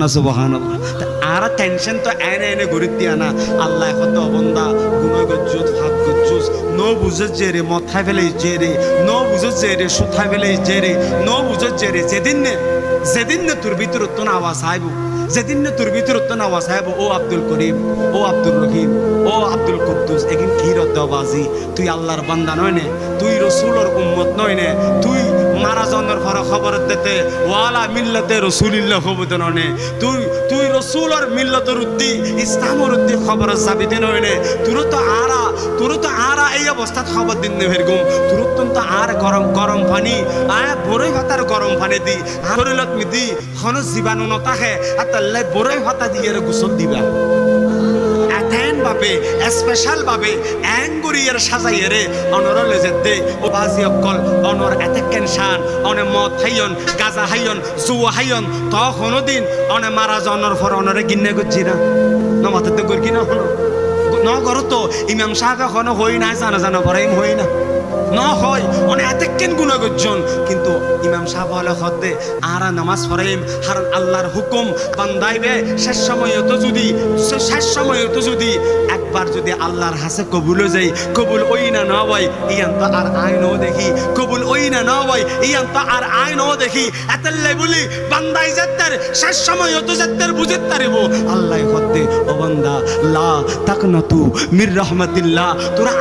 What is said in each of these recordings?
না সুবহানাল্লাহ। আর টেনশন তো এনে এনে ঘুরি দিয়া না আল্লাহ কত বন্দা গুনাহ গজ্জুত ফাক গজ্জুস নো বুঝে জেরে মাথায় ফেলে জেরে নো বুঝে জেরে সুথায় ফেলে জেরে নো বুঝে জেরে যেদিন না তোর ভিতর তো না আওয়াজ আইব যেদিন না তোর ভিতর তো না আওয়াজ আইব ও আব্দুল করিম ও আব্দুল রহিম ও আব্দুল কুদ্দুস এগিন কি রদ্দাবাজি তুই আল্লাহর বান্দা নয় নে তুই রসুলের উম্মত নয় নে তুই মারা জন্মের পর খবর দিতে ওয়ালা মিল্লাতে রসুলিল্লাহ খবর নয় তুই রসুলের মিল্লাতের উদ্দি ইসলামের উদ্দি খবর যাবি দিন নয় নে তোর তো আরা এই অবস্থা খবর দিন নেভের গুম তোর তো আর গরম পানি বড়ই ভাতার গরম পানি দি শরীরত মিদি খন জীবাণু নতাহে আর তাল্লাই বড়ই ভাতা দিয়ে গোসল দিবা ভাবে স্পেশাল ভাবে অ্যাঙ্গুরিয়ার সাজাইয়ে অনরলে যেতে ও বাজি অকল অনর এতে ক্যান্সার অনে মদ হাইয়ন গাজা হাইয়ন জুয়া হাইয়ন তখনও দিন অনে মারা জনর ফর অনরে গিন্নে করছি না নমাতে করি কিনা হলো ন করো তো ইমাম সাহেব এখনো হই না জানা পরে হই না ন হয় অনে এতেকেন গুনাহ গজ্জন কিন্তু ইমাম সাহেব হলে হদে আরা নামাজ পড়াইম হার আল্লাহর হুকুম বান্দাইবে শেষ সময়তো যদি একবার যদি আল্লাহর হাসে কবুল হয়ে যাই কবুল ওই না না ভাই ইয়ান তো আর আইনও দেখি কবুল ওই না না ভাই ইয়ান তো আর আইনও দেখি এতলাই বলি বান্দাই যাত্তার শেষ সময়তো যাত্তার বুঝে তারিব আল্লাহ হদে ও বান্দা লা তাকনাতু মির রাহমাতিল্লাহ তোরা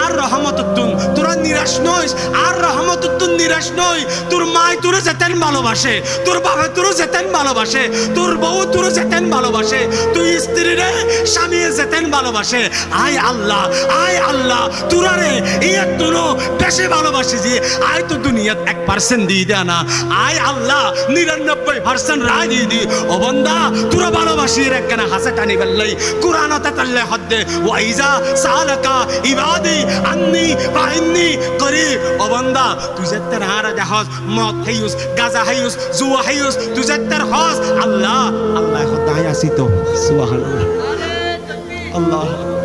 আর রহমতুন তোরা নিরাশ নইস আর রহমতুন নিরাশ নই তোর মাই তোরে যেতেন ভালোবাসে তোর বাবা তোরে যেতেন ভালোবাসে তোর বউ তোরে যেতেন ভালোবাসে তুই স্ত্রীরে স্বামী যেতেন ভালোবাসে আয় আল্লাহ তোরা রে ইয়াত তুনো বেশি ভালোবাসি যে আয় তো দুনিয়াত 1% দিয়ে দেয় না আয় আল্লাহ 99% রায় দিয়ে দি ও বান্দা তোরা ভালোবাসি রে কেন হাসে টানি বেল্লাই কুরআনতে তাল্লে হদ্দে ওয়াইজা সালাকা ইবাদি আন্নি ফাইন্নি করিব ও বান্দা তুই যেতের হারা দেহস মদ হাইউস গাজা হাইউস জুয়া হাইউস তুই যেতের হস আল্লাহ খোদাই আসি তো সুবহানাল্লাহ আল্লাহ